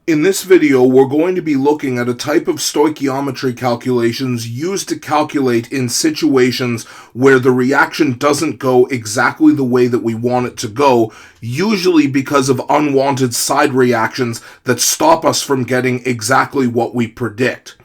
In this video, we're going to be looking at a type of stoichiometry calculations used to calculate in situations where the reaction doesn't go exactly the way that we want it to go, usually because of unwanted side reactions that stop us from getting exactly what we predict.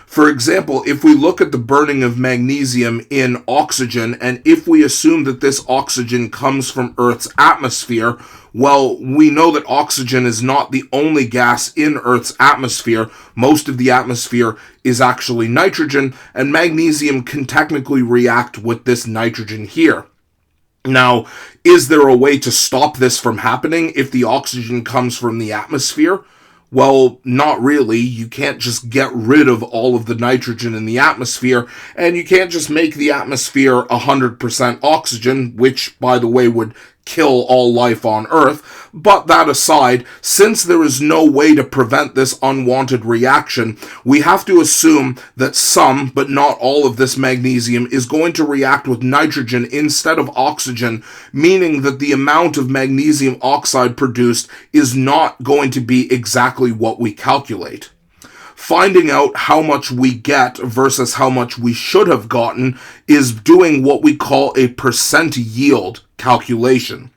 For example, if we look at the burning of magnesium in oxygen, and if we assume that this oxygen comes from Earth's atmosphere, well, we know that oxygen is not the only gas in Earth's atmosphere. Most of the atmosphere is actually nitrogen, and magnesium can technically react with this nitrogen here. Now, is there a way to stop this from happening if the oxygen comes from the atmosphere? Well, not really. You can't just get rid of all of the nitrogen in the atmosphere, and you can't just make the atmosphere 100% oxygen, which, by the way, would kill all life on Earth. But that aside, since there is no way to prevent this unwanted reaction, we have to assume that some, but not all of this magnesium is going to react with nitrogen instead of oxygen, meaning that the amount of magnesium oxide produced is not going to be exactly what we calculate. Finding out how much we get versus how much we should have gotten is doing what we call a percent yield calculation.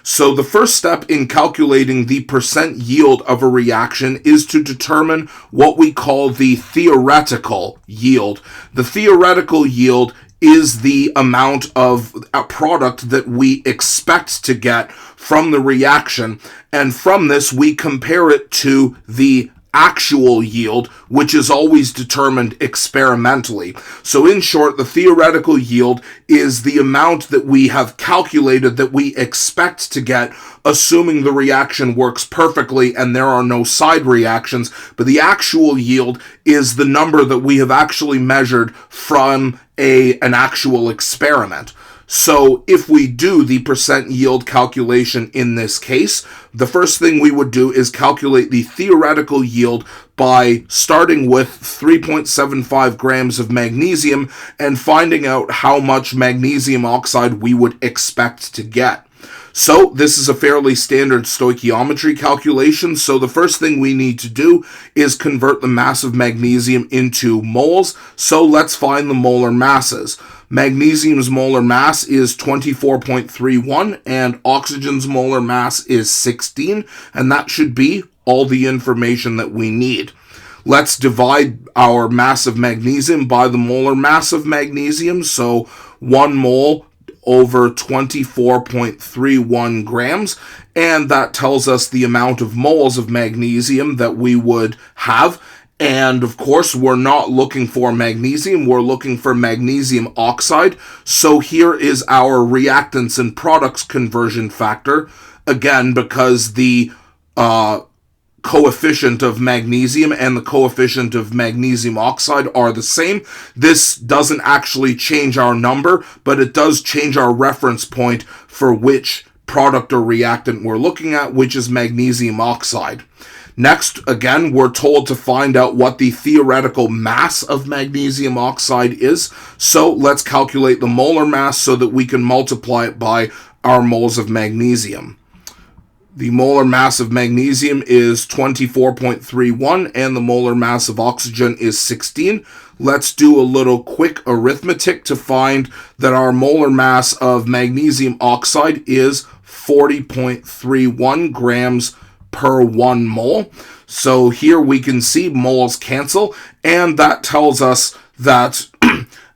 So the first step in calculating the percent yield of a reaction is to determine what we call the theoretical yield. The theoretical yield is the amount of a product that we expect to get from the reaction, and from this we compare it to the actual yield, which is always determined experimentally. So in short, the theoretical yield is the amount that we have calculated that we expect to get, assuming the reaction works perfectly and there are no side reactions, but the actual yield is the number that we have actually measured from an actual experiment. So if we do the percent yield calculation in this case, the first thing we would do is calculate the theoretical yield by starting with 3.75 grams of magnesium and finding out how much magnesium oxide we would expect to get. So this is a fairly standard stoichiometry calculation, so the first thing we need to do is convert the mass of magnesium into moles, so let's find the molar masses. Magnesium's molar mass is 24.31 and oxygen's molar mass is 16, and that should be all the information that we need. Let's divide our mass of magnesium by the molar mass of magnesium, so 1 mole over 24.31 grams, and that tells us the amount of moles of magnesium that we would have. And of course, we're not looking for magnesium, we're looking for magnesium oxide. So here is our reactants and products conversion factor. Again, because the coefficient of magnesium and the coefficient of magnesium oxide are the same. This doesn't actually change our number, but it does change our reference point for which product or reactant we're looking at, which is magnesium oxide. Next, again, we're told to find out what the theoretical mass of magnesium oxide is. So let's calculate the molar mass so that we can multiply it by our moles of magnesium. The molar mass of magnesium is 24.31 and the molar mass of oxygen is 16. Let's do a little quick arithmetic to find that our molar mass of magnesium oxide is 40.31 grams per 1 mole. So here we can see moles cancel, and that tells us that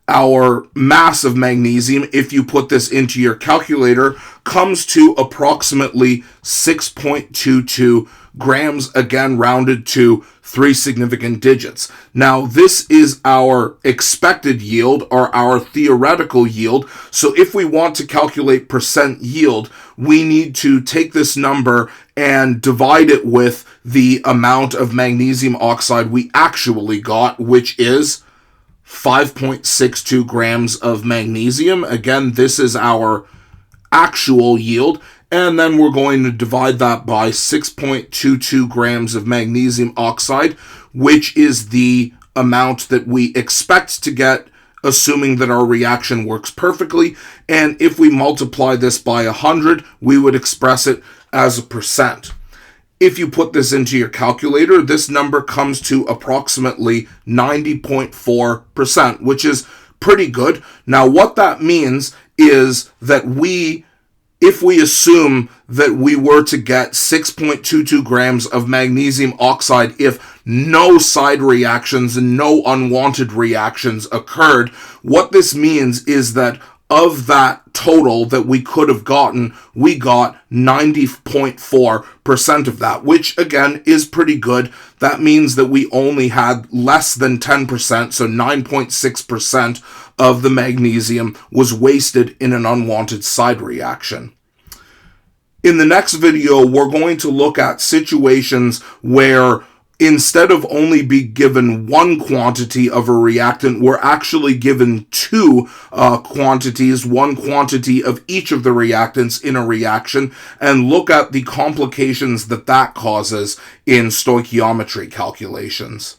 our mass of magnesium, if you put this into your calculator, comes to approximately 6.22 grams, again rounded to 3 significant digits. Now, this is our expected yield, or our theoretical yield. So if we want to calculate percent yield, we need to take this number and divide it with the amount of magnesium oxide we actually got, which is 5.62 grams of magnesium. Again, this is our actual yield, and then we're going to divide that by 6.22 grams of magnesium oxide, which is the amount that we expect to get, assuming that our reaction works perfectly. And if we multiply this by 100, we would express it as a percent. If you put this into your calculator, this number comes to approximately 90.4%, which is pretty good. Now, what that means is that if we assume that we were to get 6.22 grams of magnesium oxide if no side reactions and no unwanted reactions occurred, what this means is that of that total that we could have gotten, we got 90.4% of that, which again is pretty good. That means that we only had less than 10%, so 9.6% of the magnesium was wasted in an unwanted side reaction. In the next video, we're going to look at situations where instead of only be given one quantity of a reactant, we're actually given two quantities, one quantity of each of the reactants in a reaction, and look at the complications that causes in stoichiometry calculations.